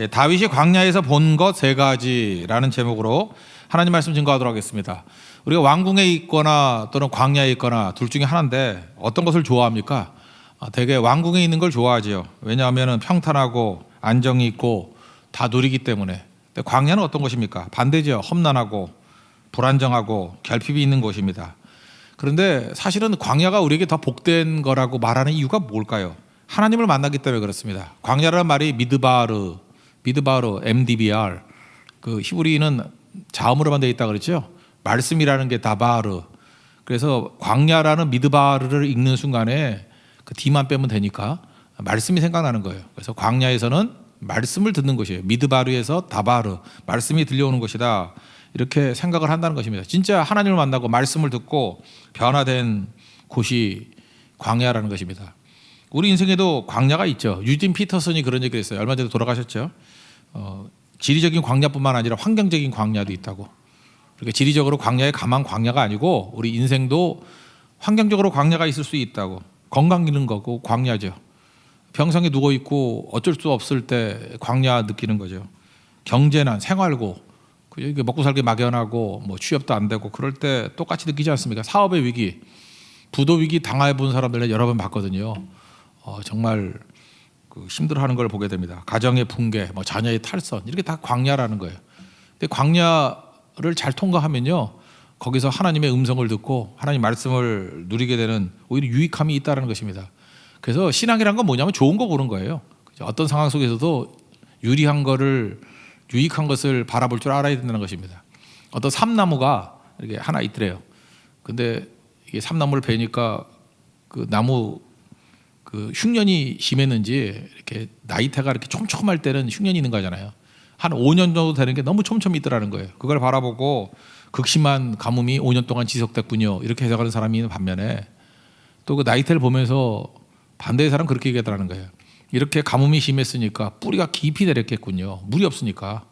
다윗이 광야에서 본 것 세 가지라는 제목으로 하나님 말씀 증거하도록 하겠습니다. 우리가 왕궁에 있거나 또는 광야에 있거나 둘 중에 하나인데 어떤 것을 좋아합니까? 되게 왕궁에 있는 걸 좋아하죠. 왜냐하면 평탄하고 안정이 있고 다 누리기 때문에. 근데 광야는 어떤 것입니까? 반대죠. 험난하고 불안정하고 결핍이 있는 곳입니다. 그런데 사실은 광야가 우리에게 더 복된 거라고 말하는 이유가 뭘까요? 하나님을 만나기 때문에 그렇습니다. 광야라는 말이 미드바르, MDBR, 그 히브리는 자음으로만 되어 있다 그랬죠. 말씀이라는 게 다바르. 그래서 광야라는 미드바르를 읽는 순간에 그 D만 빼면 되니까 말씀이 생각나는 거예요. 그래서 광야에서는 말씀을 듣는 것이에요. 미드바르에서 다바르, 말씀이 들려오는 것이다. 이렇게 생각을 한다는 것입니다. 진짜 하나님을 만나고 말씀을 듣고 변화된 곳이 광야라는 것입니다. 우리 인생에도 광야가 있죠. 유진 피터슨이 그런 얘기를 했어요. 얼마 전에 돌아가셨죠. 지리적인 광야뿐만 아니라 환경적인 광야도 있다고. 그러니까 지리적으로 광야에 가만 광야가 아니고 우리 인생도 환경적으로 광야가 있을 수 있다고. 건강 잃는 거고 광야죠. 병상에 누워 있고 어쩔 수 없을 때 광야 느끼는 거죠. 경제난, 생활고, 먹고 살기 막연하고 뭐 취업도 안 되고 그럴 때 똑같이 느끼지 않습니까? 사업의 위기, 부도 위기 당해 본 사람들 여러 번 봤거든요. 정말 그 힘들어하는 걸 보게 됩니다. 가정의 붕괴, 뭐 자녀의 탈선, 이렇게 다 광야라는 거예요. 근데 광야를 잘 통과하면요, 거기서 하나님의 음성을 듣고 하나님 말씀을 누리게 되는 오히려 유익함이 있다는 것입니다. 그래서 신앙이란 건 뭐냐면 좋은 거 보는 거예요. 어떤 상황 속에서도 유익한 것을 바라볼 줄 알아야 된다는 것입니다. 어떤 삼나무가 이렇게 하나 있더래요. 근데 이게 삼나무를 베니까 그 나무 그 흉년이 심했는지 이렇게 나이테가 이렇게 촘촘할 때는 흉년이 있는 거잖아요. 한 5년 정도 되는 게 너무 촘촘히 있더라는 거예요. 그걸 바라보고 극심한 가뭄이 5년 동안 지속됐군요. 이렇게 해석하는 사람이 있는 반면에 또 그 나이테를 보면서 반대의 사람은 그렇게 얘기하더라는 거예요. 이렇게 가뭄이 심했으니까 뿌리가 깊이 내렸겠군요. 물이 없으니까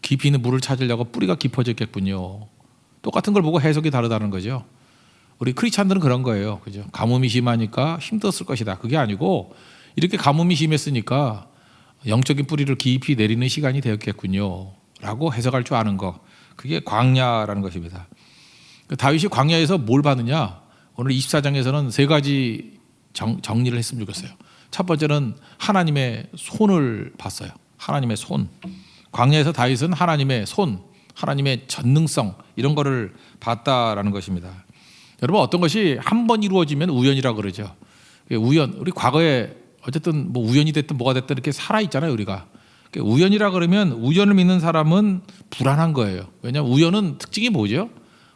깊이 있는 물을 찾으려고 뿌리가 깊어졌겠군요. 똑같은 걸 보고 해석이 다르다는 거죠. 우리 크리스찬들은 그런 거예요. 그죠? 가뭄이 심하니까 힘들었을 것이다. 그게 아니고 이렇게 가뭄이 심했으니까 영적인 뿌리를 깊이 내리는 시간이 되었겠군요. 라고 해석할 줄 아는 거. 그게 광야라는 것입니다. 다윗이 광야에서 뭘 받느냐? 오늘 24장에서는 세 가지 정리를 했으면 좋겠어요. 첫 번째는 하나님의 손을 봤어요. 하나님의 손. 광야에서 다윗은 하나님의 손, 하나님의 전능성 이런 거를 봤다라는 것입니다. 여러분, 어떤 것이 한 번 이루어지면 우연이라고 그러죠. 우연, 우리 과거에 어쨌든 뭐 우연이 됐든 뭐가 됐든 이렇게 살아 있잖아요, 우리가. 우연이라 그러면 우연을 믿는 사람은 불안한 거예요. 왜냐하면 우연은 특징이 뭐죠?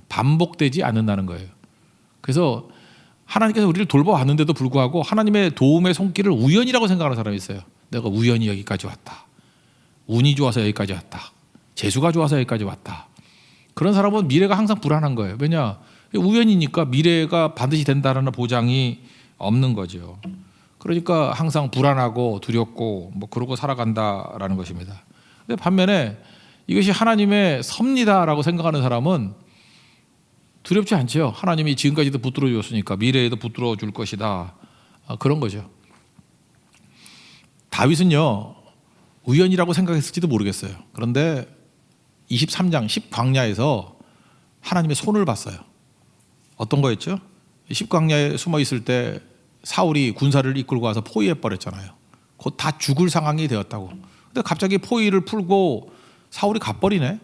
반복되지 않는다는 거예요. 그래서 하나님께서 우리를 돌봐왔는데도 불구하고 하나님의 도움의 손길을 우연이라고 생각하는 사람이 있어요. 내가 우연히 여기까지 왔다. 운이 좋아서 여기까지 왔다. 재수가 좋아서 여기까지 왔다. 그런 사람은 미래가 항상 불안한 거예요. 왜냐? 우연이니까 미래가 반드시 된다는 보장이 없는 거죠. 그러니까 항상 불안하고 두렵고 뭐 그러고 살아간다라는 것입니다. 근데 반면에 이것이 하나님의 섭리다라고 생각하는 사람은 두렵지 않죠. 하나님이 지금까지도 붙들어 줬으니까 미래에도 붙들어 줄 것이다. 그런 거죠. 다윗은요, 우연이라고 생각했을지도 모르겠어요. 그런데 23장 10광야에서 하나님의 손을 봤어요. 어떤 거였죠? 10광야에 숨어 있을 때 사울이 군사를 이끌고 와서 포위해 버렸잖아요. 곧 다 죽을 상황이 되었다고. 근데 갑자기 포위를 풀고 사울이 가버리네.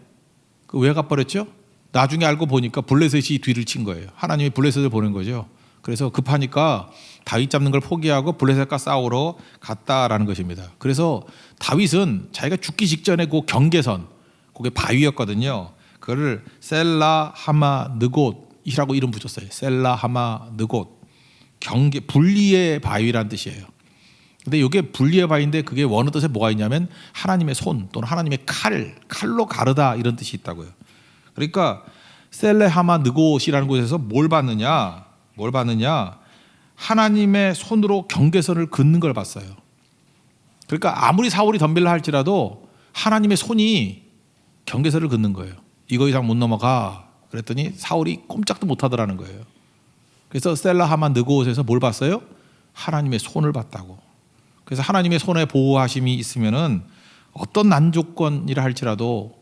왜 가버렸죠? 나중에 알고 보니까 블레셋이 뒤를 친 거예요. 하나님이 블레셋을 보낸 거죠. 그래서 급하니까 다윗 잡는 걸 포기하고 블레셋과 싸우러 갔다라는 것입니다. 그래서 다윗은 자기가 죽기 직전에 그 경계선, 그게 바위였거든요. 그거를 셀라 하마 느곳이라고 이름 붙였어요. 셀라 하마 느곳. 경계, 분리의 바위란 뜻이에요. 근데 이게 분리의 바위인데 그게 원어 뜻에 뭐가 있냐면 하나님의 손 또는 하나님의 칼로 가르다 이런 뜻이 있다고요. 그러니까 셀레하마 느곳이라는 곳에서 뭘 봤느냐? 하나님의 손으로 경계선을 긋는 걸 봤어요. 그러니까 아무리 사울이 덤빌라 할지라도 하나님의 손이 경계선을 긋는 거예요. 이거 이상 못 넘어가. 그랬더니 사울이 꼼짝도 못 하더라는 거예요. 그래서 셀라하마 느곳에서 뭘 봤어요? 하나님의 손을 봤다고. 그래서 하나님의 손에 보호하심이 있으면은 어떤 난조건이라 할지라도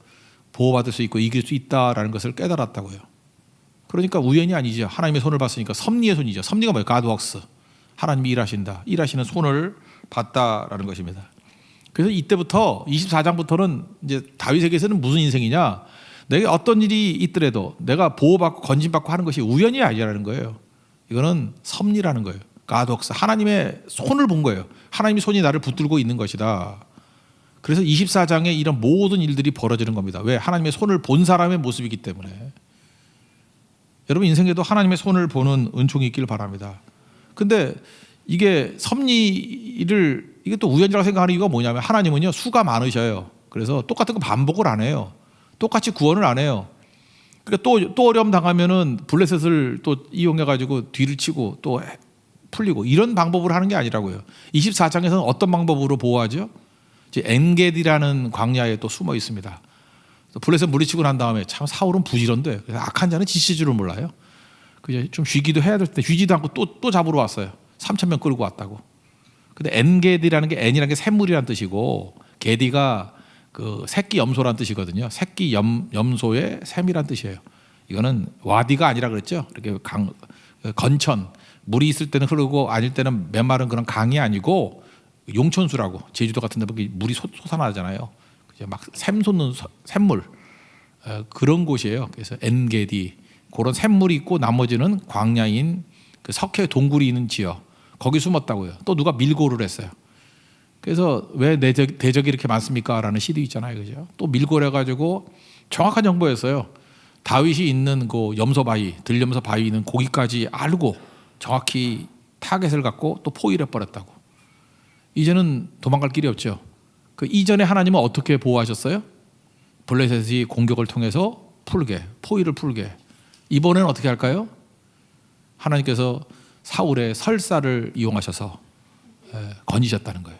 보호받을 수 있고 이길 수 있다라는 것을 깨달았다고요. 그러니까 우연이 아니죠. 하나님의 손을 봤으니까 섭리의 손이죠. 섭리가 뭐예요? God works. 하나님이 일하신다. 일하시는 손을 봤다라는 것입니다. 그래서 이때부터 24장부터는 이제 다윗에게서는 무슨 인생이냐? 내가 어떤 일이 있더라도 내가 보호받고 건진받고 하는 것이 우연이 아니라는 거예요. 이거는 섭리라는 거예요. God works. 하나님의 손을 본 거예요. 하나님의 손이 나를 붙들고 있는 것이다. 그래서 24장에 이런 모든 일들이 벌어지는 겁니다. 왜? 하나님의 손을 본 사람의 모습이기 때문에. 여러분 인생에도 하나님의 손을 보는 은총이 있기를 바랍니다. 근데 이게 섭리를 이게 또 우연이라고 생각하는 이유가 뭐냐면 하나님은요 수가 많으셔요. 그래서 똑같은 거 반복을 안 해요. 똑같이 구원을 안 해요. 그러니까 또 어려움 당하면은 블레셋을 또 이용해 가지고 뒤를 치고 또 풀리고 이런 방법으로 하는 게 아니라고요. 24장에서는 어떤 방법으로 보호하죠? 엔게디라는 광야에 또 숨어 있습니다. 블레셋 물리치고 난 다음에 참 사울은 부지런데 그래서 악한 자는 지칠 줄을 몰라요. 그냥 좀 쉬기도 해야 될 때 쉬지도 않고 또 잡으러 왔어요. 3,000명 끌고 왔다고. 근데 엔게디라는 게 엔이라는 게 샘물이라는 뜻이고 게디가 그 새끼 염소라는 뜻이거든요. 새끼 염소의 샘이라는 뜻이에요. 이거는 와디가 아니라 그랬죠. 이렇게 건천 물이 있을 때는 흐르고 아닐 때는 메마른 그런 강이 아니고 용천수라고 제주도 같은 데 물이 솟아나잖아요. 막 샘 솟는 샘물 그런 곳이에요. 그래서 엔게디 그런 샘물이 있고 나머지는 광야인 그 석회 동굴이 있는 지역 거기 숨었다고요. 또 누가 밀고를 했어요. 그래서 왜 대적이 이렇게 많습니까? 라는 시도 있잖아요. 그죠? 또 밀고를 해가지고 정확한 정보였어요. 다윗이 있는 그 염소바위 들염소 바위 있는 거기까지 알고 정확히 타겟을 갖고 또 포위를 해버렸다고. 이제는 도망갈 길이 없죠. 그 이전에 하나님은 어떻게 보호하셨어요? 블레셋이 공격을 통해서 포위를 풀게. 이번에는 어떻게 할까요? 하나님께서 사울의 설사를 이용하셔서 건지셨다는 거예요.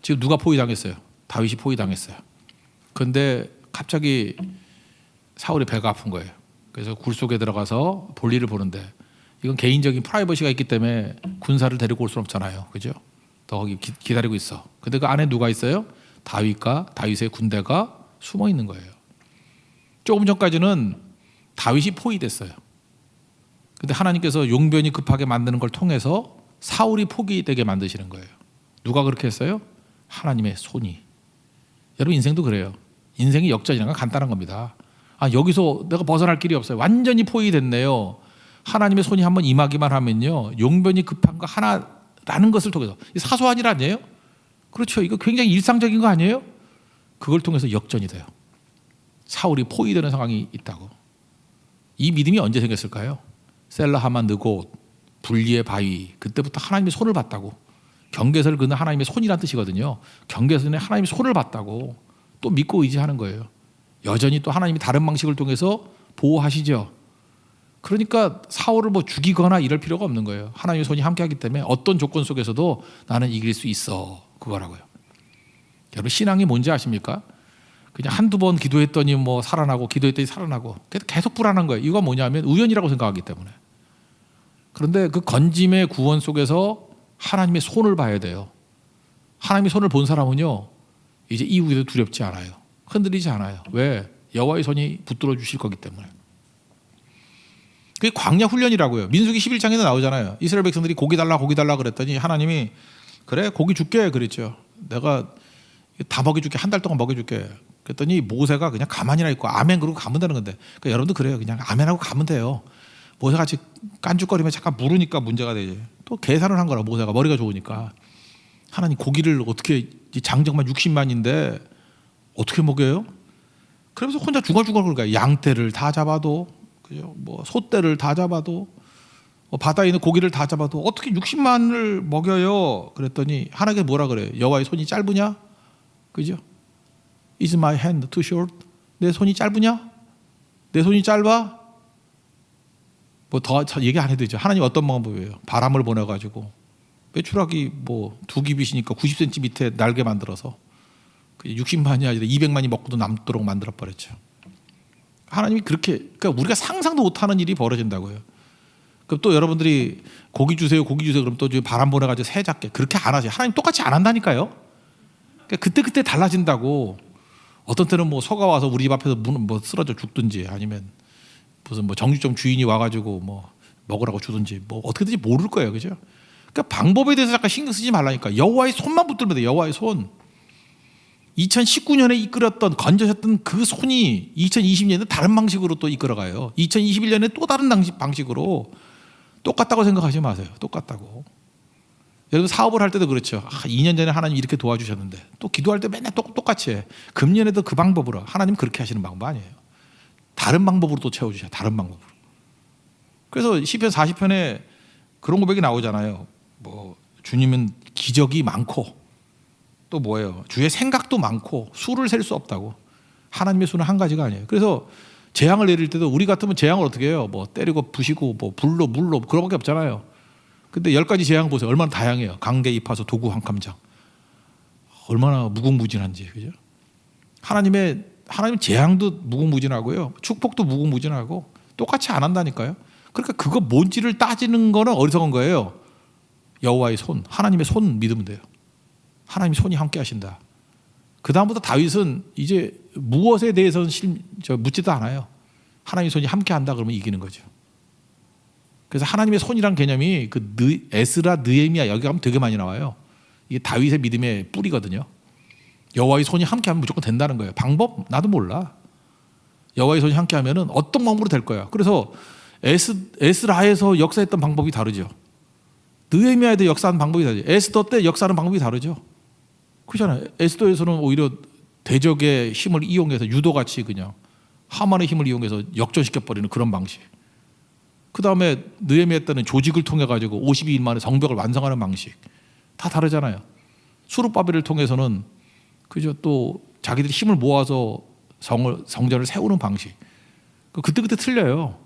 지금 누가 포위당했어요? 다윗이 포위당했어요. 그런데 갑자기 사울의 배가 아픈 거예요. 그래서 굴 속에 들어가서 볼일을 보는데 이건 개인적인 프라이버시가 있기 때문에 군사를 데리고 올 수는 없잖아요. 그죠? 더 거기 기다리고 있어. 근데 그 안에 누가 있어요? 다윗의 군대가 숨어 있는 거예요. 조금 전까지는 다윗이 포위됐어요. 근데 하나님께서 용변이 급하게 만드는 걸 통해서 사울이 포기되게 만드시는 거예요. 누가 그렇게 했어요? 하나님의 손이. 여러분 인생도 그래요. 인생이 역전이란 건 간단한 겁니다. 여기서 내가 벗어날 길이 없어요. 완전히 포위됐네요. 하나님의 손이 한번 임하기만 하면요. 용변이 급한 거 하나라는 것을 통해서 사소한 일 아니에요? 그렇죠. 이거 굉장히 일상적인 거 아니에요? 그걸 통해서 역전이 돼요. 사울이 포위되는 상황이 있다고. 이 믿음이 언제 생겼을까요? 셀라하마 느곳 분리의 바위 그때부터 하나님의 손을 봤다고. 경계선을 그는 하나님의 손이란 뜻이거든요. 경계선에 하나님의 손을 봤다고 또 믿고 의지하는 거예요. 여전히 또 하나님이 다른 방식을 통해서 보호하시죠. 그러니까 사울을 뭐 죽이거나 이럴 필요가 없는 거예요. 하나님의 손이 함께하기 때문에 어떤 조건 속에서도 나는 이길 수 있어. 그거라고요. 여러분 신앙이 뭔지 아십니까? 그냥 한두 번 기도했더니 뭐 살아나고 기도했더니 살아나고 계속 불안한 거예요. 이거 뭐냐면 우연이라고 생각하기 때문에. 그런데 그 건짐의 구원 속에서 하나님의 손을 봐야 돼요. 하나님의 손을 본 사람은요 이제 이후에도 두렵지 않아요. 흔들리지 않아요. 왜? 여호와의 손이 붙들어 주실 거기 때문에. 그게 광야 훈련이라고요. 민수기 11장에도 나오잖아요. 이스라엘 백성들이 고기 달라 그랬더니 하나님이 그래 고기 줄게 그랬죠. 내가 다 먹여줄게. 한 달 동안 먹여줄게. 그랬더니 모세가 그냥 가만히나 있고 아멘 그러고 가면 되는 건데 그러니까 여러분도 그래요. 그냥 아멘하고 가면 돼요. 모세가 같이 깐죽거리면 잠깐 물으니까 문제가 되지. 또 계산을 한 거라 모세가 머리가 좋으니까. 하나님 고기를 어떻게 장정만 60만인데 어떻게 먹여요? 그러면서 혼자 중얼중얼 그러니까 양떼를 다 잡아도 그죠? 뭐 소떼를 다 잡아도 바다에 있는 고기를 다 잡아도 어떻게 60만을 먹여요? 그랬더니 하나님께 뭐라 그래요? 여호와의 손이 짧으냐? 그죠? Is my hand too short? 내 손이 짧으냐? 내 손이 짧아? 뭐 더 얘기 안 해도 되죠. 하나님 어떤 방법이에요? 바람을 보내가지고 메추라기 뭐 두 깁이시니까 90cm 밑에 날개 만들어서 60만이 아니라 200만이 먹고도 남도록 만들어 버렸죠. 하나님이 그렇게 그러니까 우리가 상상도 못하는 일이 벌어진다고요. 그럼 또 여러분들이 고기 주세요 그럼 또 바람 보내가지고 새 잡게 그렇게 안 하세요. 하나님 똑같이 안 한다니까요. 그러니까 그때그때 달라진다고. 어떤 때는 뭐 서가 와서 우리 집 앞에서 뭐 쓰러져 죽든지 아니면 무슨 뭐 정육점 주인이 와가지고 뭐 먹으라고 주든지 뭐 어떻게 될지 모를 거예요, 그죠? 그러니까 방법에 대해서 잠깐 신경 쓰지 말라니까. 여호와의 손만 붙들면 돼. 여호와의 손. 2019년에 이끌었던 건져셨던 그 손이 2020년에 다른 방식으로 또 이끌어가요. 2021년에 또 다른 방식으로. 똑같다고 생각하지 마세요. 똑같다고. 여러분 사업을 할 때도 그렇죠. 2년 전에 하나님 이렇게 도와주셨는데 또 기도할 때 맨날 똑같이 해. 금년에도 그 방법으로. 하나님 그렇게 하시는 방법 아니에요. 다른 방법으로 또 채워주셔. 다른 방법으로. 그래서 시편 40편에 그런 고백이 나오잖아요. 뭐 주님은 기적이 많고 또 뭐예요? 주의 생각도 많고 수를 셀 수 없다고. 하나님의 수는 한 가지가 아니에요. 그래서 재앙을 내릴 때도 우리 같으면 재앙을 어떻게 해요? 뭐 때리고 부시고 뭐 불로 물로 그런 밖에 없잖아요. 근데 10가지 재앙 보세요. 얼마나 다양해요. 강계 입하소 도구 한캄장. 얼마나 무궁무진한지. 그죠? 하나님 재앙도 무궁무진하고요. 축복도 무궁무진하고 똑같이 안 한다니까요. 그러니까 그거 뭔지를 따지는 거는 어리석은 거예요. 여호와의 손, 하나님의 손 믿으면 돼요. 하나님의 손이 함께 하신다. 그 다음부터 다윗은 이제 무엇에 대해서는 묻지도 않아요. 하나님의 손이 함께 한다 그러면 이기는 거죠. 그래서 하나님의 손이란 개념이 그 에스라, 느헤미야 여기 가면 되게 많이 나와요. 이게 다윗의 믿음의 뿌리거든요. 여호와의 손이 함께하면 무조건 된다는 거예요. 방법 나도 몰라. 여호와의 손이 함께하면은 어떤 방법으로 될 거야. 그래서 에스라에서 역사했던 방법이 다르죠. 느헤미야에 대해 역사하는 방법이 다르죠. 에스더 때 역사하는 방법이 다르죠. 그렇잖아요. 에스더에서는 오히려 대적의 힘을 이용해서 유도같이 그냥 하만의 힘을 이용해서 역전시켜버리는 그런 방식. 그 다음에 느헤미야 때는 조직을 통해 가지고 52일 만에 성벽을 완성하는 방식. 다 다르잖아요. 수룹바벨을 통해서는 그죠, 또 자기들이 힘을 모아서 성전을 세우는 방식. 그때그때 틀려요.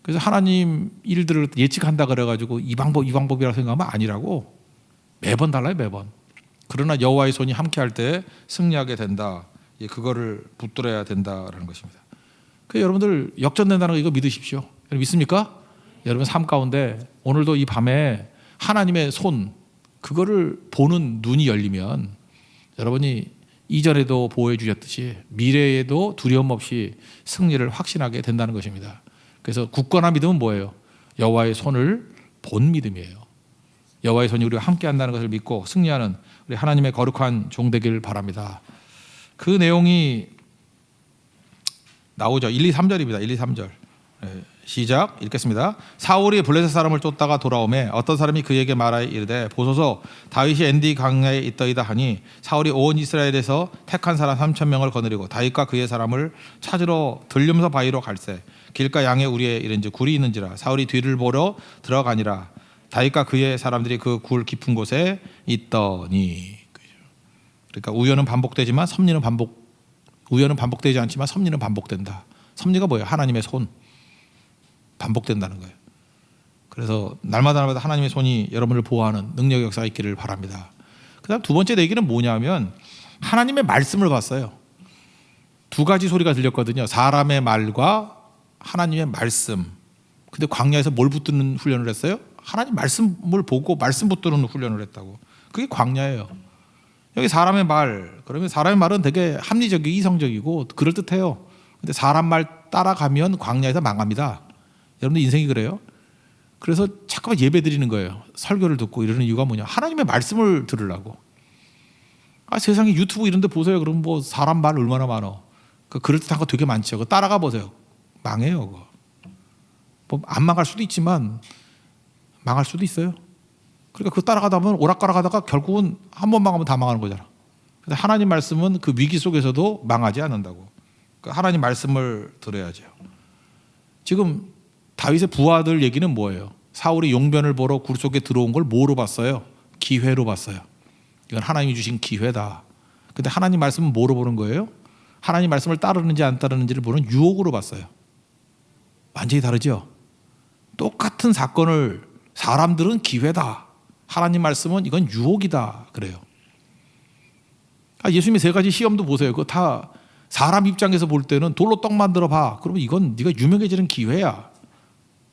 그래서 하나님 일들을 예측한다 그래가지고 이 방법이라고 생각하면 아니라고. 매번 달라요, 매번. 그러나 여호와의 손이 함께할 때 승리하게 된다. 그거를 붙들어야 된다라는 것입니다. 그래서 여러분들 역전된다는 거 이거 믿으십시오. 여러분 믿습니까? 여러분 삶 가운데 오늘도 이 밤에 하나님의 손 그거를 보는 눈이 열리면 여러분이 이전에도 보호해 주셨듯이 미래에도 두려움 없이 승리를 확신하게 된다는 것입니다. 그래서 굳건한 믿음은 뭐예요? 여호와의 손을 본 믿음이에요. 여호와의 손이 우리와 함께 한다는 것을 믿고 승리하는 우리 하나님의 거룩한 종 되기를 바랍니다. 그 내용이 나오죠. 1, 2, 3절입니다. 1, 2, 3절. 시작 읽겠습니다. 사울이 블레셋 사람을 쫓다가 돌아오매 어떤 사람이 그에게 말하여 이르되 보소서 다윗이 엔디 강야에 있더이다 하니 사울이 온 이스라엘에서 택한 사람 3,000명을 거느리고 다윗과 그의 사람을 찾으러 들림서 바위로 갈새 길가 양에 우리에 이른즉 굴이 있는지라 사울이 뒤를 보러 들어가니라 다윗과 그의 사람들이 그 굴 깊은 곳에 있더니. 그러니까 우연은 반복되지만 우연은 반복되지 않지만 섭리는 반복된다. 섭리가 뭐예요? 하나님의 손. 반복된다는 거예요. 그래서 날마다 하나님의 손이 여러분을 보호하는 능력의 역사가 있기를 바랍니다. 그 다음 두 번째 얘기는 뭐냐면 하나님의 말씀을 봤어요. 두 가지 소리가 들렸거든요. 사람의 말과 하나님의 말씀. 근데 광야에서 뭘 붙드는 훈련을 했어요? 하나님 말씀을 보고 말씀 붙드는 훈련을 했다고. 그게 광야예요. 여기 사람의 말, 그러면 사람의 말은 되게 합리적이고 이성적이고 그럴듯해요. 근데 사람 말 따라가면 광야에서 망합니다. 여러분들 인생이 그래요? 그래서 잠깐만 예배 드리는 거예요. 설교를 듣고 이러는 이유가 뭐냐? 하나님의 말씀을 들으려고. 세상에 유튜브 이런 데 보세요. 그럼 뭐 사람 말 얼마나 많어. 그럴듯한 거 되게 많죠. 그거 따라가 보세요. 망해요. 그거. 뭐 안 망할 수도 있지만 망할 수도 있어요. 그러니까 그거 따라가다 보면 오락가락하다가 결국은 한 번 망하면 다 망하는 거잖아. 근데 하나님 말씀은 그 위기 속에서도 망하지 않는다고. 그러니까 하나님 말씀을 들어야죠. 지금 다윗의 부하들 얘기는 뭐예요? 사울이 용변을 보러 굴 속에 들어온 걸 뭐로 봤어요? 기회로 봤어요. 이건 하나님이 주신 기회다. 근데 하나님 말씀은 뭐로 보는 거예요? 하나님 말씀을 따르는지 안 따르는지를 보는 유혹으로 봤어요. 완전히 다르죠? 똑같은 사건을 사람들은 기회다. 하나님 말씀은 이건 유혹이다. 그래요. 예수님의 세 가지 시험도 보세요. 그거 다 사람 입장에서 볼 때는 돌로 떡 만들어 봐. 그러면 이건 네가 유명해지는 기회야.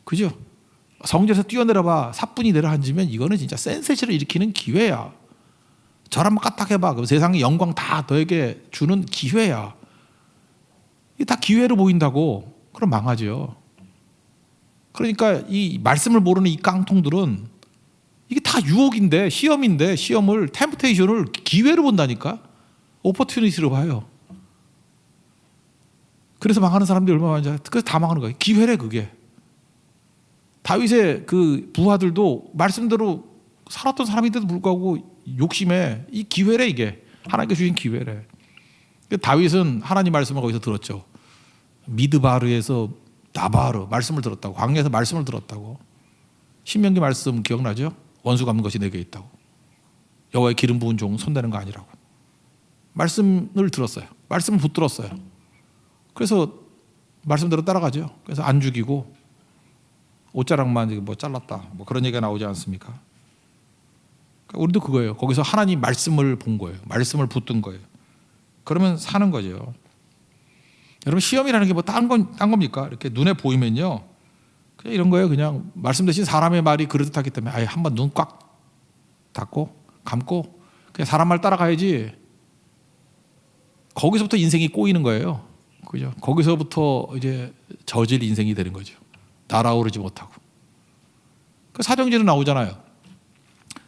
그죠? 성전에서 뛰어내려 봐. 사뿐히 내려앉으면 이거는 진짜 센세이션을 일으키는 기회야. 절 한번 까딱해봐. 그럼 세상의 영광 다 너에게 주는 기회야. 이게 다 기회로 보인다고. 그럼 망하죠. 그러니까 이 말씀을 모르는 이 깡통들은 이게 다 유혹인데, 시험인데, 시험을, 템프테이션을 기회로 본다니까. 오퍼튜니티로 봐요. 그래서 망하는 사람들이 얼마나 많은지. 그래서 다 망하는 거예요. 기회래 그게. 다윗의 그 부하들도 말씀대로 살았던 사람인데도 불구하고 욕심에 이 기회래 이게. 하나님께 주신 기회래. 다윗은 하나님 말씀을 거기서 들었죠. 미드바르에서 나바르 말씀을 들었다고. 광야에서 말씀을 들었다고. 신명기 말씀 기억나죠? 원수 갚는 것이 내게 있다고. 여호와의 기름 부은 종 손대는 거 아니라고. 말씀을 들었어요. 말씀을 붙들었어요. 그래서 말씀대로 따라가죠. 그래서 안 죽이고 옷자락만 뭐 잘랐다. 뭐 그런 얘기가 나오지 않습니까? 그러니까 우리도 그거예요. 거기서 하나님 말씀을 본 거예요. 말씀을 붙든 거예요. 그러면 사는 거죠. 여러분 시험이라는 게 뭐 딴 겁니까? 이렇게 눈에 보이면요. 그냥 이런 거예요. 그냥 말씀 대신 사람의 말이 그럴듯하기 때문에 아예 한번 눈 꽉 닫고 감고 그냥 사람 말 따라가야지. 거기서부터 인생이 꼬이는 거예요. 그죠? 거기서부터 이제 저질 인생이 되는 거죠. 날아오르지 못하고. 그 사정지는 나오잖아요.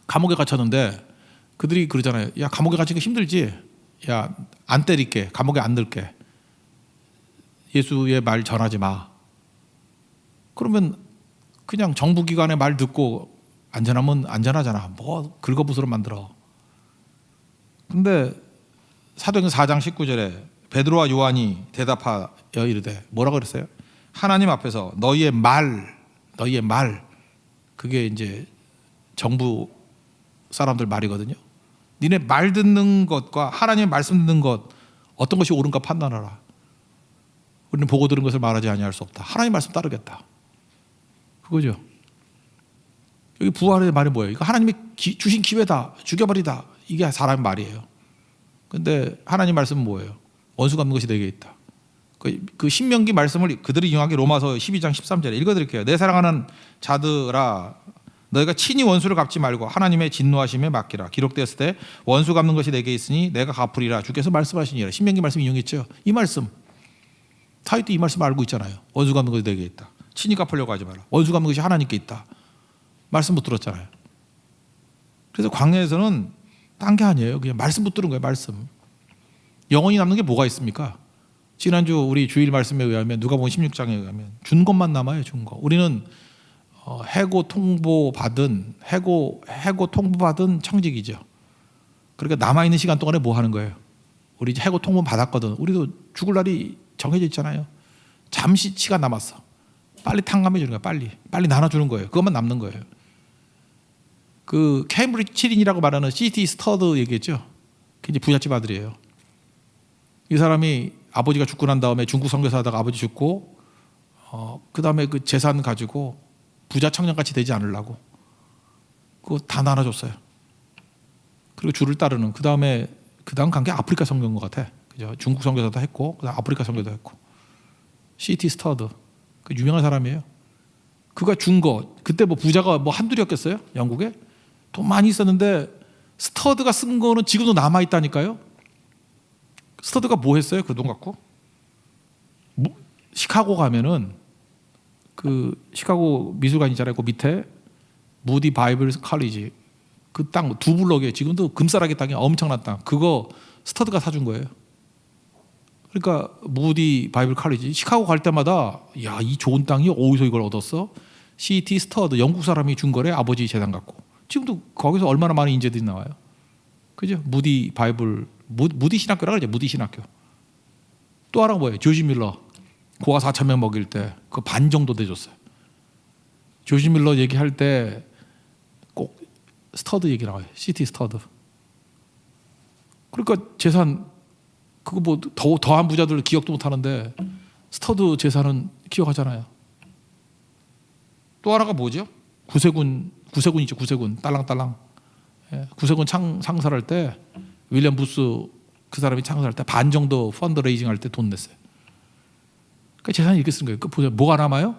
감옥에 갇혔는데 그들이 그러잖아요. 야 감옥에 갇히기 힘들지? 야 안 때릴게. 감옥에 안 넣을게. 예수의 말 전하지 마. 그러면 그냥 정부기관의 말 듣고 안전하면 안전하잖아. 뭐 긁어부스럼 만들어. 근데 사도행전 4장 19절에 베드로와 요한이 대답하여 이르되 뭐라고 그랬어요? 하나님 앞에서 너희의 말 그게 이제 정부 사람들 말이거든요. 니네 말 듣는 것과 하나님의 말씀 듣는 것 어떤 것이 옳은가 판단하라. 우리는 보고 들은 것을 말하지 아니할 수 없다. 하나님 말씀 따르겠다. 그거죠. 여기 부활의 말이 뭐예요? 이거 하나님이 주신 기회다. 죽여버리다. 이게 사람의 말이에요. 근데 하나님 말씀은 뭐예요? 원수 갚는 것이 내게 있다. 그 신명기 말씀을 그들이 인용하기 로마서 12장 13절에 읽어드릴게요. 내 사랑하는 자들아 너희가 친히 원수를 갚지 말고 하나님의 진노하심에 맡기라. 기록되었을 때 원수 갚는 것이 내게 있으니 내가 갚으리라. 주께서 말씀하시니라. 신명기 말씀 인용했죠. 이 말씀 다윗도 이 말씀 알고 있잖아요. 원수 갚는 것이 내게 있다. 친히 갚으려고 하지 마라. 원수 갚는 것이 하나님께 있다. 말씀 못 들었잖아요. 그래서 광야에서는 딴 게 아니에요. 그냥 말씀 붙들은 거예요. 말씀. 영원히 남는 게 뭐가 있습니까? 지난주 우리 주일 말씀에 의하면 누가복음 16장에 의하면 준 것만 남아요. 준 거. 우리는 해고 통보받은 청직이죠. 그러니까 남아있는 시간 동안에 뭐 하는 거예요? 우리 이제 해고 통보 받았거든. 우리도 죽을 날이 정해져 있잖아요. 잠시 시간 남았어. 빨리 탕감해 주는 거야. 빨리 나눠주는 거예요. 그것만 남는 거예요. 그 케임브리지 7인이라고 말하는 C.T. 스터드 얘기했죠. 그 이제 부잣집 아들이에요. 이 사람이 아버지가 죽고 난 다음에 중국 선교사하다가 아버지 죽고 그 다음에 그 재산 가지고 부자 청년같이 되지 않으려고 그거 다 나눠줬어요. 그리고 주를 따르는 그 다음 간 게 아프리카 선교인 것 같아. 그죠? 중국 선교사도 했고 그다음 아프리카 선교도 했고. C.T. 스터드 그 유명한 사람이에요. 그가 준 거 그때 뭐 부자가 뭐 한둘이었겠어요? 영국에 돈 많이 있었는데 스터드가 쓴 거는 지금도 남아 있다니까요. 스터드가 뭐 했어요? 그 돈 갖고 시카고 가면은 그 시카고 미술관 있잖아요. 그 밑에 무디 바이블 칼리지 그 땅 두 블럭에 지금도 금싸라기 땅이 엄청난 땅 그거 스터드가 사준 거예요. 그러니까 무디 바이블 칼리지 시카고 갈 때마다 야, 이 좋은 땅이 어디서 이걸 얻었어? C.T. 스터드 영국 사람이 준 거래. 아버지 재산 갖고. 지금도 거기서 얼마나 많은 인재들이 나와요. 그죠? 무디 바이블 무디 신학교라 그러죠. 무디 신학교. 또 하나가 뭐예요? 조지 밀러 고아 4,000명 먹일 때 그 반 정도 대줬어요. 조지 밀러 얘기할 때 꼭 스터드 얘기 나와요. C.T. 스터드. 그러니까 재산 그거 뭐 더한 부자들 기억도 못 하는데 스터드 재산은 기억하잖아요. 또 하나가 뭐죠? 구세군이죠. 구세군 딸랑딸랑. 구세군 창설할 때 윌리엄 부스 그 사람이 창설할 때 반 정도 펀드레이징 할 때 돈 냈어요. 그러니까 재산이 이렇게 쓰는 거예요. 그 보세요. 뭐가 남아요?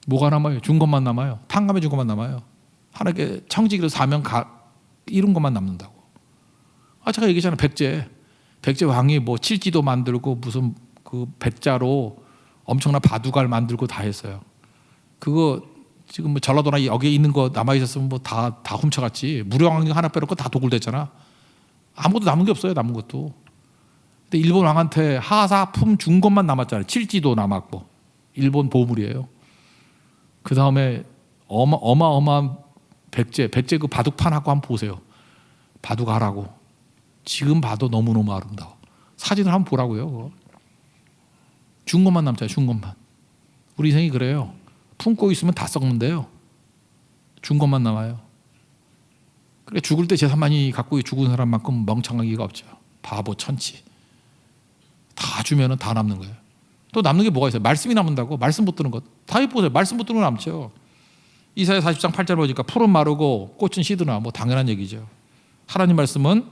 뭐가 남아요? 준 것만 남아요. 탕감해 준 것만 남아요. 하나님께 청지기로 사명 이런 것만 남는다고. 제가 얘기했잖아요. 백제 왕이 뭐 칠지도 만들고 무슨 그 백자로 엄청난 바둑알 만들고 다 했어요. 그거 지금 뭐 전라도나 여기에 있는 거 남아 있었으면 뭐 다 훔쳐갔지. 무령왕릉 하나 빼놓고 다 도굴됐잖아. 아무것도 남은 게 없어요. 남은 것도. 근데 일본 왕한테 하사품 준 것만 남았잖아요. 칠지도 남았고. 일본 보물이에요. 그 다음에 어마어마한 백제 그 바둑판하고 한번 보세요. 바둑알하고. 지금 봐도 너무너무 아름다워. 사진을 한번 보라고요. 그거. 준 것만 남잖아요. 준 것만. 우리 인생이 그래요. 품고 있으면 다 썩는데요. 준 것만 남아요. 그래 죽을 때 재산 많이 갖고 죽은 사람만큼 멍청하기가 없죠. 바보 천치. 다 주면은 다 남는 거예요. 또 남는 게 뭐가 있어요? 말씀이 남는다고. 말씀 붙드는 것. 다 보세요. 말씀 붙드는 거 남죠. 이사야 40장 8절 보니까 풀은 마르고 꽃은 시드나 뭐 당연한 얘기죠. 하나님 말씀은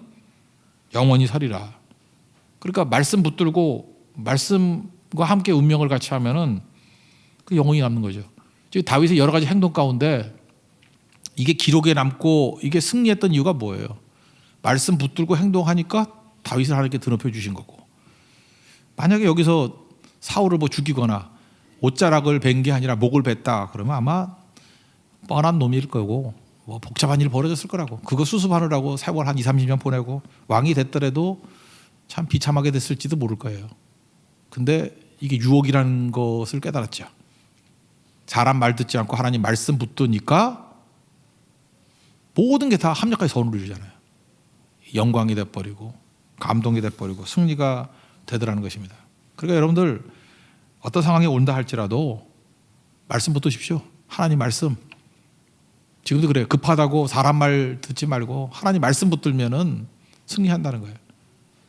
영원히 살리라. 그러니까 말씀 붙들고 말씀과 함께 운명을 같이 하면은 그 영원히 남는 거죠. 지금 다윗의 여러 가지 행동 가운데 이게 기록에 남고 이게 승리했던 이유가 뭐예요? 말씀 붙들고 행동하니까 다윗을 하나님께 드높여 주신 거고. 만약에 여기서 사울을 뭐 죽이거나 옷자락을 벤 게 아니라 목을 뱉다 그러면 아마 뻔한 놈일 거고 뭐 복잡한 일 벌어졌을 거라고. 그거 수습하느라고 세월 한 20-30년 보내고 왕이 됐더라도 참 비참하게 됐을지도 모를 거예요. 근데 이게 유혹이라는 것을 깨달았죠. 사람 말 듣지 않고 하나님 말씀 붙드니까 모든 게 다 합력하게 선을 이루잖아요. 영광이 돼버리고 감동이 돼버리고 승리가 되더라는 것입니다. 그러니까 여러분들 어떤 상황이 온다 할지라도 말씀 붙드십시오. 하나님 말씀. 지금도 그래요. 급하다고 사람 말 듣지 말고 하나님 말씀 붙들면은 승리한다는 거예요.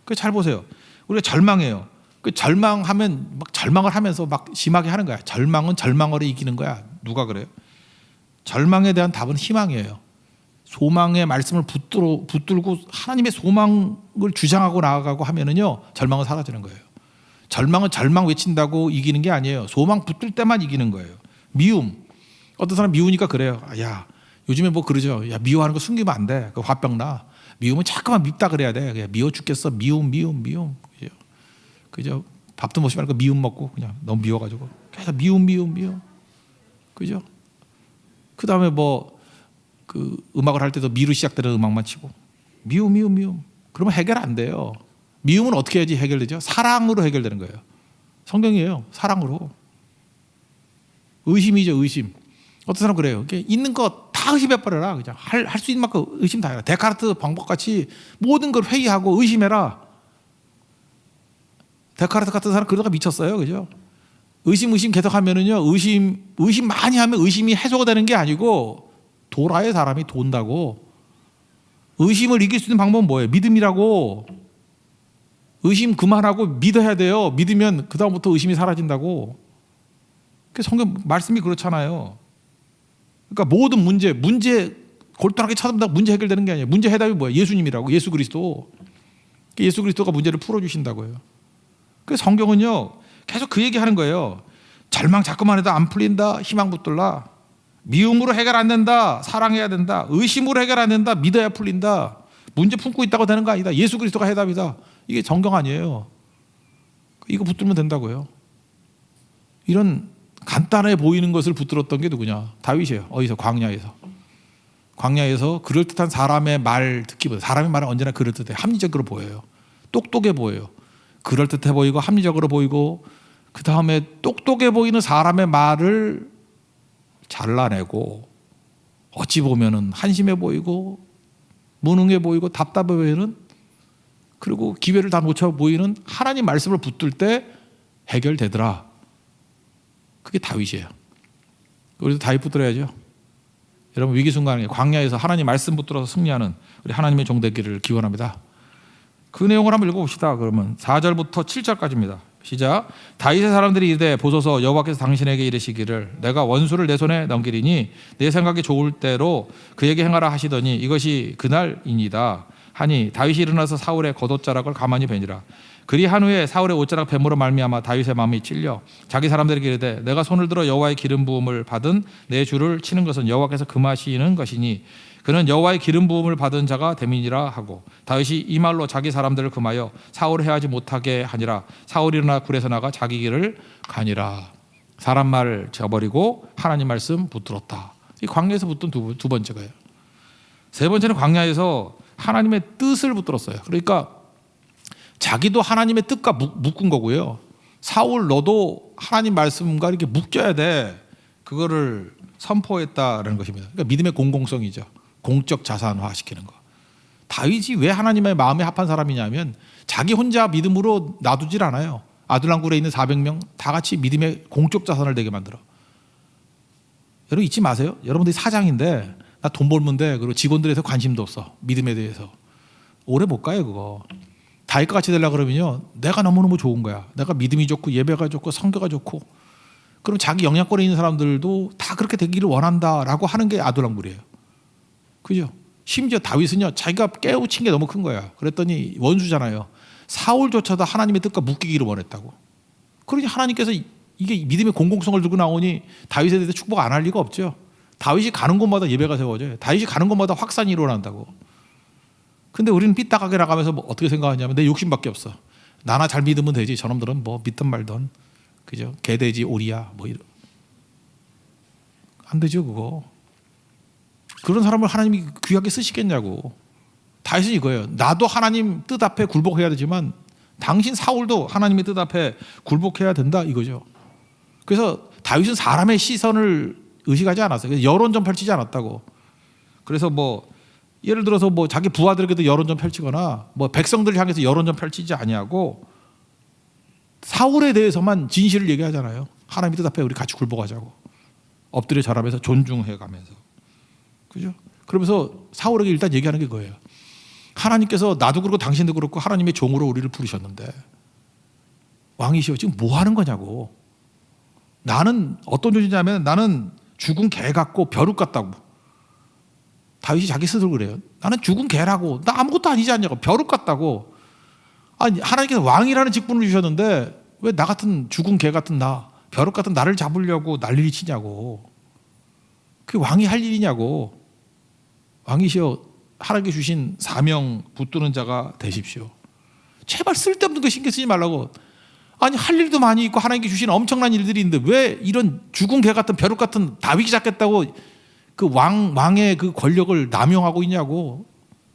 그 잘 보세요. 우리가 절망해요. 그 절망하면 막 절망을 하면서 막 심하게 하는 거야. 절망은 절망으로 이기는 거야. 누가 그래요? 절망에 대한 답은 희망이에요. 소망의 말씀을 붙들고 하나님의 소망을 주장하고 나아가고 하면은요 절망은 사라지는 거예요. 절망은 절망 외친다고 이기는 게 아니에요. 소망 붙들 때만 이기는 거예요. 미움. 어떤 사람 미우니까 그래요. 야 요즘에 뭐 그러죠. 야 미워하는 거 숨기면 안 돼. 그 화병 나. 미우면 자꾸만 밉다 그래야 돼. 그냥 미워 죽겠어. 미움. 그죠? 밥도 먹지 말고 미움 먹고 그냥 너무 미워가지고 계속 미움. 그죠? 그 다음에 뭐 그 음악을 할 때도 미로 시작되는 음악만 치고 미움. 그러면 해결 안 돼요. 미움은 어떻게 해야지 해결되죠? 사랑으로 해결되는 거예요. 성경이에요. 사랑으로. 의심이죠. 의심. 어떤 사람 그래요. 있는 거 다 의심해버려라. 그냥 할 수 있는 만큼 의심 다 해라. 데카르트 방법같이 모든 걸 회의하고 의심해라. 데카르트 같은 사람 그러다가 미쳤어요. 그죠? 의심 계속 하면은요. 의심 많이 하면 의심이 해소가 되는 게 아니고 돌아야 사람이 돈다고. 의심을 이길 수 있는 방법은 뭐예요? 믿음이라고. 의심 그만하고 믿어야 돼요. 믿으면 그 다음부터 의심이 사라진다고. 성경 말씀이 그렇잖아요. 그러니까 모든 문제 골똘하게 찾아본다고 문제 해결되는 게 아니에요. 문제 해답이 뭐예요? 예수님이라고. 예수 그리스도. 예수 그리스도가 문제를 풀어주신다고요. 그래서 성경은요 계속 그 얘기하는 거예요. 절망 자꾸만 해도 안 풀린다. 희망 붙들라. 미움으로 해결 안 된다. 사랑해야 된다. 의심으로 해결 안 된다. 믿어야 풀린다. 문제 품고 있다고 되는 거 아니다. 예수 그리스도가 해답이다. 이게 정경 아니에요. 이거 붙들면 된다고요. 이런 간단해 보이는 것을 붙들었던 게 누구냐? 다윗이에요. 어디서? 광야에서 그럴듯한 사람의 말 듣기보다 사람의 말은 언제나 그럴듯해. 합리적으로 보여요. 똑똑해 보여요. 그럴듯해 보이고 합리적으로 보이고 그 다음에 똑똑해 보이는 사람의 말을 잘라내고 어찌 보면은 한심해 보이고 무능해 보이고 답답해 보이는 그리고 기회를 다 놓쳐 보이는 하나님 말씀을 붙들 때 해결되더라. 그게 다윗이에요. 우리도 다윗 붙들어야죠. 여러분 위기 순간에 광야에서 하나님 말씀 붙들어서 승리하는 우리 하나님의 종 되기를 기원합니다. 그 내용을 한번 읽어봅시다. 그러면 4절부터 7절까지입니다. 시작. 다윗의 사람들이 이르되 보소서 여호와께서 당신에게 이르시기를 내가 원수를 내 손에 넘기리니 내 생각이 좋을 대로 그에게 행하라 하시더니 이것이 그날이니이다 하니 다윗이 일어나서 사울의 겉옷자락을 가만히 베니라. 그리한 후에 사울의 옷자락 뱀으로 말미암아 다윗의 마음이 찔려 자기 사람들에게 이르되 내가 손을 들어 여호와의 기름 부음을 받은 내 주를 치는 것은 여호와께서 금하시는 것이니 그는 여호와의 기름 부음을 받은 자가 됨이니라 하고 다윗이 이 말로 자기 사람들을 금하여 사울을 해하지 못하게 하니라. 사울이 일어나 굴에서 나가 자기 길을 가니라. 사람 말 저버리고 하나님 말씀 붙들었다. 이 광야에서 붙든 두 번째가요. 세 번째는 광야에서 하나님의 뜻을 붙들었어요. 그러니까 자기도 하나님의 뜻과 묶은 거고요. 사울 너도 하나님 말씀과 이렇게 묶여야 돼. 그거를 선포했다라는 것입니다. 그러니까 믿음의 공공성이죠. 공적 자산화 시키는 거. 다윗이 왜 하나님의 마음에 합한 사람이냐면 자기 혼자 믿음으로 놔두질 않아요. 아둘람 굴에 있는 400명 다 같이 믿음의 공적 자산을 되게 만들어. 여러분 잊지 마세요. 여러분들이 사장인데 나 돈 벌면 돼. 그리고 직원들에서 관심도 없어. 믿음에 대해서. 오래 못 가요 그거. 다윗과 같이 되려고 그러면요. 내가 너무너무 좋은 거야. 내가 믿음이 좋고 예배가 좋고 성교가 좋고 그럼 자기 영향권에 있는 사람들도 다 그렇게 되기를 원한다라고 하는 게 아둘람 굴이에요. 그죠? 심지어 다윗은요. 자기가 깨우친 게 너무 큰 거야. 그랬더니 원수잖아요. 사울조차도 하나님의 뜻과 묶이기를 원했다고. 그러니 하나님께서 이게 믿음의 공공성을 들고 나오니 다윗에 대해서 축복 안 할 리가 없죠. 다윗이 가는 곳마다 예배가 세워져요. 다윗이 가는 곳마다 확산이 일어난다고. 근데 우리는 삐딱하게 나가면서 뭐 어떻게 생각하냐면 내 욕심밖에 없어. 나나 잘 믿으면 되지. 저놈들은 뭐 믿든 말든. 그죠? 개돼지 오리야 뭐 이런. 안 되죠 그거. 그런 사람을 하나님이 귀하게 쓰시겠냐고. 다윗은 이거예요. 나도 하나님 뜻 앞에 굴복해야 되지만 당신 사울도 하나님의 뜻 앞에 굴복해야 된다 이거죠. 그래서 다윗은 사람의 시선을 의식하지 않았어요. 그래서 여론전 펼치지 않았다고. 그래서 뭐 예를 들어서 뭐 자기 부하들에게도 여론전 펼치거나 뭐 백성들을 향해서 여론전 펼치지 아니하고 사울에 대해서만 진실을 얘기하잖아요. 하나님의 뜻 앞에 우리 같이 굴복하자고. 엎드려 절하면서 존중해가면서. 그죠? 그러면서 사울에게 일단 얘기하는 게 그거예요. 하나님께서 나도 그렇고 당신도 그렇고 하나님의 종으로 우리를 부르셨는데 왕이시여 지금 뭐 하는 거냐고. 나는 어떤 존재냐면 나는 죽은 개 같고 벼룩 같다고. 다윗이 자기 스스로 그래요. 나는 죽은 개라고. 나 아무것도 아니지 않냐고. 벼룩 같다고. 아니 하나님께서 왕이라는 직분을 주셨는데 왜 나 같은 죽은 개 같은 나 벼룩 같은 나를 잡으려고 난리를 치냐고. 그게 왕이 할 일이냐고. 왕이시여 하나님께 주신 사명 붙드는 자가 되십시오. 제발 쓸데없는 거 신경 쓰지 말라고. 아니 할 일도 많이 있고 하나님께 주신 엄청난 일들이 있는데 왜 이런 죽은 개 같은 벼룩 같은 다윗이 잡겠다고 그 왕의 그 권력을 남용하고 있냐고.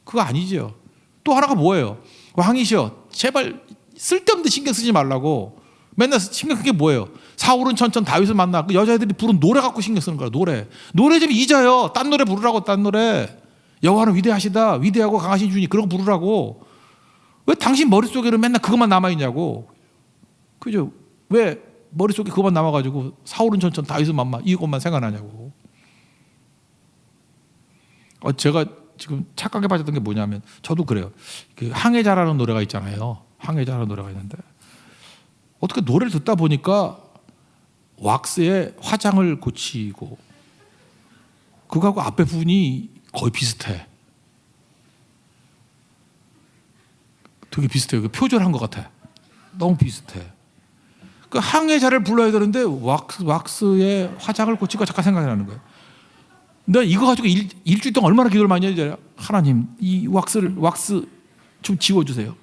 그거 아니죠. 또 하나가 뭐예요? 왕이시여 제발 쓸데없는 데 신경 쓰지 말라고. 맨날 신경 쓴 게 뭐예요? 사울은 천천 다윗을 만나 그 여자애들이 부른 노래 갖고 신경 쓰는 거야. 노래 좀 잊어요. 딴 노래 부르라고. 딴 노래. 여호와는 위대하시다. 위대하고 강하신 주니 그런 거 부르라고. 왜 당신 머릿속에는 맨날 그것만 남아있냐고. 그죠? 왜 머릿속에 그것만 남아가지고 사울은 천천 다윗은 만만 이것만 생각나냐고. 제가 지금 착각에 빠졌던 게 뭐냐면 저도 그래요. 그 항해자라는 노래가 있잖아요. 항해자라는 노래가 있는데 어떻게 노래를 듣다 보니까 왁스에 화장을 고치고 그거하고 앞에 부분이 거의 비슷해. 되게 비슷해요. 표절한 것 같아. 너무 비슷해. 그 항해자를 불러야 되는데 왁스에 화장을 고치고 잠깐 생각이 나는 거예요. 내가 이거 가지고 일주일 동안 얼마나 기도를 많이 했잖아요. 하나님 이 왁스 좀 지워주세요.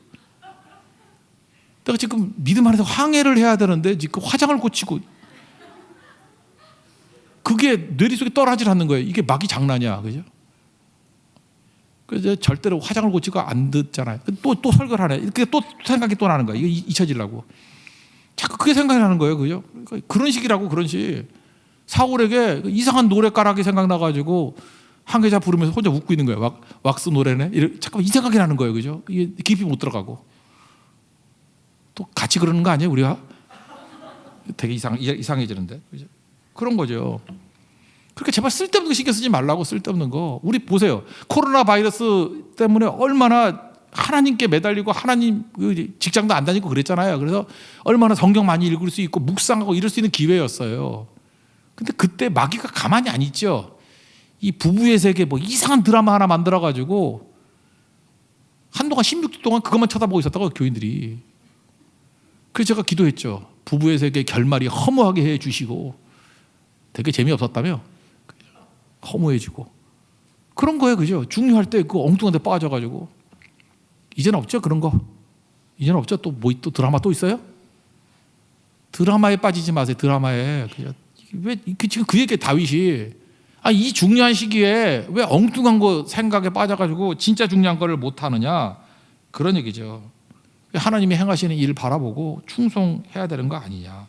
내가 지금 믿음 안에서 항해를 해야 되는데 지금 화장을 고치고 그게 뇌리 속에 떨어지질 않는 거예요. 이게 막이 장난이야. 그죠? 그래서 절대로 화장을 고치고 안 듣잖아요. 또 설교를 하네. 이렇게 또 생각이 또 나는 거야. 이거 잊혀지려고. 자꾸 그게 생각이 나는 거예요. 그죠? 그러니까 그런 식이라고 그런 식. 사울에게 이상한 노래가락이 생각나가지고 항해자 부르면서 혼자 웃고 있는 거예요. 왁스 노래네. 잠깐 이 생각이 나는 거예요. 그죠? 이게 깊이 못 들어가고. 또 같이 그러는 거 아니에요? 우리가? 되게 이상해지는데. 그죠? 그런 거죠. 그러니까 제발 쓸데없는 거 신경 쓰지 말라고. 쓸데없는 거. 우리 보세요. 코로나 바이러스 때문에 얼마나 하나님께 매달리고 하나님 직장도 안 다니고 그랬잖아요. 그래서 얼마나 성경 많이 읽을 수 있고 묵상하고 이럴 수 있는 기회였어요. 근데 그때 마귀가 가만히 안 있죠. 이 부부의 세계 뭐 이상한 드라마 하나 만들어가지고 한동안 16주 동안 그것만 쳐다보고 있었다고 교인들이. 그래서 제가 기도했죠. 부부의 세계 결말이 허무하게 해주시고 되게 재미없었다며 허무해지고 그런 거예요, 그죠? 중요할 때 그 엉뚱한 데 빠져가지고. 이제는 없죠, 그런 거. 이제는 없죠. 또 뭐 또 드라마 또 있어요? 드라마에 빠지지 마세요. 드라마에. 왜 지금 그 얘기 다윗이 이 중요한 시기에 왜 엉뚱한 거 생각에 빠져가지고 진짜 중요한 거를 못 하느냐, 그런 얘기죠. 하나님이 행하시는 일을 바라보고 충성해야 되는 거 아니냐.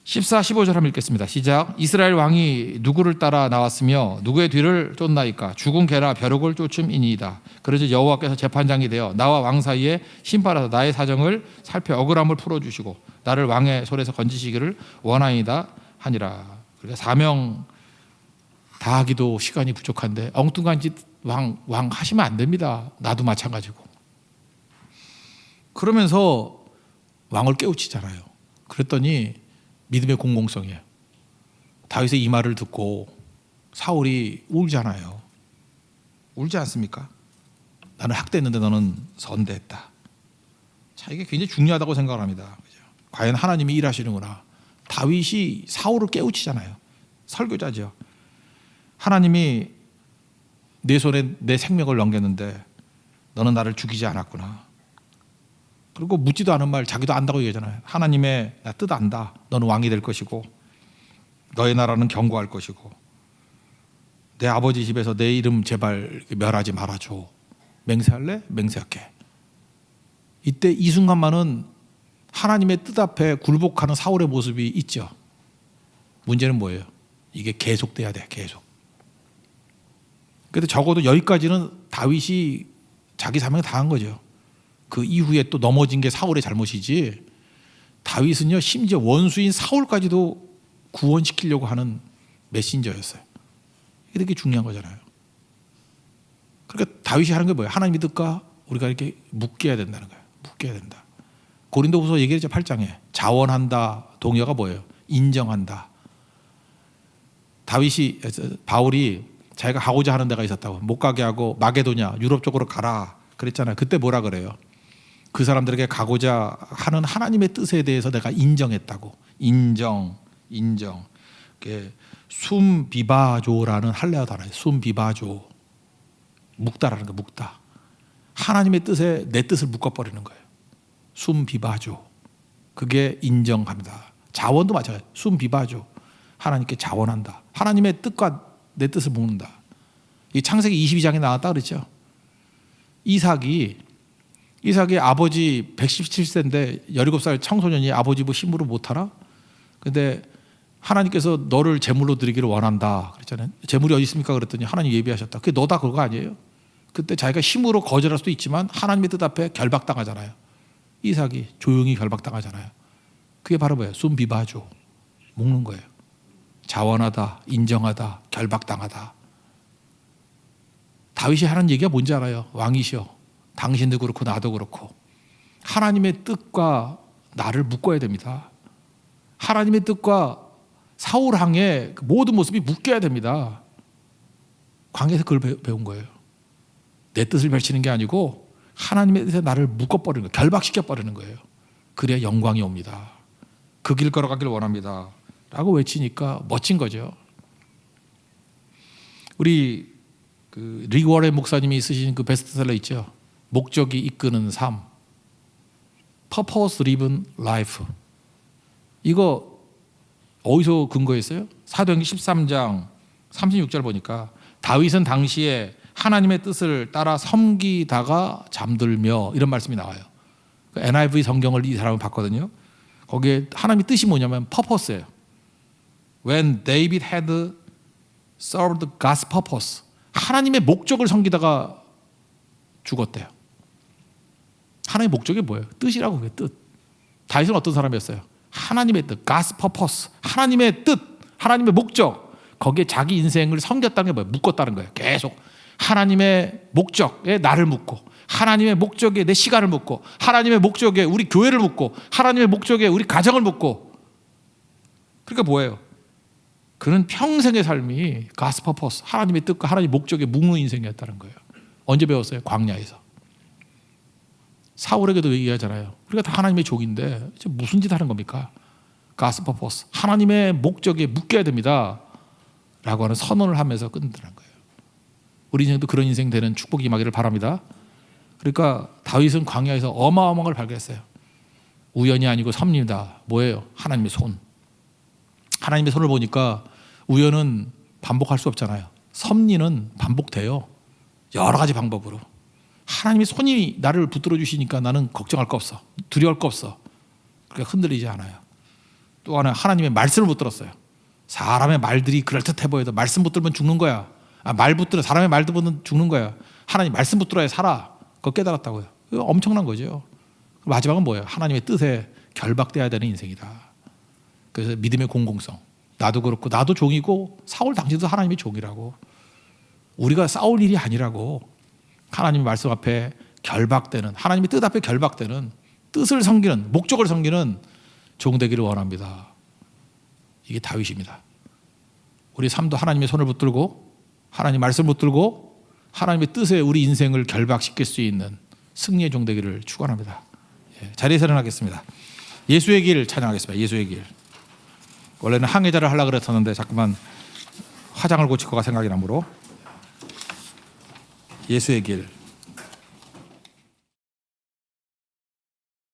14, 15절 한번 읽겠습니다. 시작. 이스라엘 왕이 누구를 따라 나왔으며 누구의 뒤를 쫓나이까? 죽은 개나 벼룩을 쫓음이니이다. 그러자 여호와께서 재판장이 되어 나와 왕 사이에 심판하사 나의 사정을 살펴 억울함을 풀어주시고 나를 왕의 손에서 건지시기를 원하이다 하니라. 그러니까 사명 다하기도 시간이 부족한데 엉뚱한 짓 왕 하시면 안 됩니다. 나도 마찬가지고. 그러면서 왕을 깨우치잖아요. 그랬더니 믿음의 공공성이에요. 다윗의 이 말을 듣고 사울이 울잖아요. 울지 않습니까? 나는 학대했는데 너는 선대했다. 자, 이게 굉장히 중요하다고 생각을 합니다. 과연 하나님이 일하시는구나. 다윗이 사울을 깨우치잖아요. 설교자죠. 하나님이 내 손에 내 생명을 넘겼는데 너는 나를 죽이지 않았구나. 그리고 묻지도 않은 말 자기도 안다고 얘기하잖아요. 하나님의 나 뜻 안다. 너는 왕이 될 것이고 너의 나라는 견고할 것이고 내 아버지 집에서 내 이름 제발 멸하지 말아줘. 맹세할래? 맹세할게. 이때 이 순간만은 하나님의 뜻 앞에 굴복하는 사울의 모습이 있죠. 문제는 뭐예요? 이게 계속돼야 돼. 계속. 그래도 적어도 여기까지는 다윗이 자기 사명을 다한 거죠. 그 이후에 또 넘어진 게 사울의 잘못이지, 다윗은요 심지어 원수인 사울까지도 구원시키려고 하는 메신저였어요. 이게 되게 중요한 거잖아요. 그러니까 다윗이 하는 게 뭐예요? 하나님의 뜻과 우리가 이렇게 묶여야 된다는 거예요. 묶여야 된다. 고린도후서 얘기했죠. 8장에 자원한다. 동의어가 뭐예요? 인정한다. 바울이 자기가 가고자 하는 데가 있었다고, 못 가게 하고 마게도냐 유럽 쪽으로 가라 그랬잖아요. 그때 뭐라 그래요? 그 사람들에게 가고자 하는 하나님의 뜻에 대해서 내가 인정했다고. 인정. 숨비바조라는 할레아 단어예요. 숨비바조. 묶다라는 거, 묶다. 하나님의 뜻에 내 뜻을 묶어버리는 거예요. 숨비바조. 그게 인정합니다. 자원도 마찬가지예요. 숨비바조. 하나님께 자원한다. 하나님의 뜻과 내 뜻을 묶는다. 이 창세기 22장에 나왔다 그랬죠. 이삭이 아버지 117세인데 17살 청소년이 아버지 힘으로 못하나? 근데 하나님께서 너를 제물로 드리기를 원한다 그랬잖아요. 제물이 어디 있습니까? 그랬더니 하나님 예비하셨다. 그게 너다 그거 아니에요? 그때 자기가 힘으로 거절할 수도 있지만 하나님의 뜻 앞에 결박당하잖아요. 이삭이 조용히 결박당하잖아요. 그게 바로 뭐예요? 숨비바조. 묶는 거예요. 자원하다, 인정하다, 결박당하다. 다윗이 하는 얘기가 뭔지 알아요? 왕이시여, 당신도 그렇고 나도 그렇고 하나님의 뜻과 나를 묶어야 됩니다. 하나님의 뜻과 사울왕의 모든 모습이 묶여야 됩니다. 광야에서 그걸 배운 거예요. 내 뜻을 펼치는 게 아니고 하나님의 뜻에 나를 묶어버리는 거예요. 결박시켜버리는 거예요. 그래야 영광이 옵니다. 그 길 걸어가길 원합니다 라고 외치니까 멋진 거죠. 우리 릭 워렌 목사님이 쓰신 그 베스트셀러 있죠. 목적이 이끄는 삶, Purpose Driven Life. 이거 어디서 근거했어요? 사도행전 13장 36절 보니까 다윗은 당시에 하나님의 뜻을 따라 섬기다가 잠들며 이런 말씀이 나와요. NIV 성경을 이 사람은 봤거든요. 거기에 하나님의 뜻이 뭐냐면 purpose예요. When David had served God's purpose, 하나님의 목적을 섬기다가 죽었대요. 하나님의 목적이 뭐예요? 뜻이라고. 그게 뜻. 다윗은 어떤 사람이었어요? 하나님의 뜻, God's purpose, 하나님의 뜻, 하나님의 목적, 거기에 자기 인생을 섬겼다는 게 뭐예요? 묶었다는 거예요. 계속 하나님의 목적에 나를 묶고, 하나님의 목적에 내 시간을 묶고, 하나님의 목적에 우리 교회를 묶고, 하나님의 목적에 우리 가정을 묶고. 그러니까 뭐예요? 그는 평생의 삶이 God's purpose, 하나님의 뜻과 하나님의 목적에 묶는 인생이었다는 거예요. 언제 배웠어요? 광야에서. 사울에게도 얘기하잖아요. 우리가 다 하나님의 종인데 무슨 짓 하는 겁니까? God's purpose, 하나님의 목적에 묶여야 됩니다 라고 하는 선언을 하면서 끝내는 거예요. 우리 인생도 그런 인생 되는 축복이 임하기를 바랍니다. 그러니까 다윗은 광야에서 어마어마한 걸 발견했어요. 우연이 아니고 섭리다. 뭐예요? 하나님의 손. 하나님의 손을 보니까 우연은 반복할 수 없잖아요. 섭리는 반복돼요. 여러 가지 방법으로. 하나님의 손이 나를 붙들어 주시니까 나는 걱정할 거 없어. 두려울 거 없어. 그러니까 흔들리지 않아요. 또 하나 하나님의 말씀을 붙들었어요. 사람의 말들이 그럴듯해 보여도 말씀 붙들면 죽는 거야. 말 붙들어 사람의 말 들으면 죽는 거야. 하나님 말씀 붙들어야 살아. 그거 깨달았다고요. 그거 엄청난 거죠. 마지막은 뭐예요? 하나님의 뜻에 결박돼야 되는 인생이다. 그래서 믿음의 공공성. 나도 그렇고 나도 종이고 사울 당신도 하나님의 종이라고. 우리가 싸울 일이 아니라고. 하나님의 말씀 앞에 결박되는, 하나님의 뜻 앞에 결박되는, 뜻을 섬기는, 목적을 섬기는 종 되기를 원합니다. 이게 다윗입니다. 우리 삶도 하나님의 손을 붙들고 하나님 말씀을 붙들고 하나님의 뜻에 우리 인생을 결박시킬 수 있는 승리의 종 되기를 축원합니다. 자리에서 일어나겠습니다. 예수의 길 찬양하겠습니다. 예수의 길. 원래는 항해자를 하려고 그랬었는데 자꾸만 화장을 고칠 거가 생각이 나므로 예수의 길.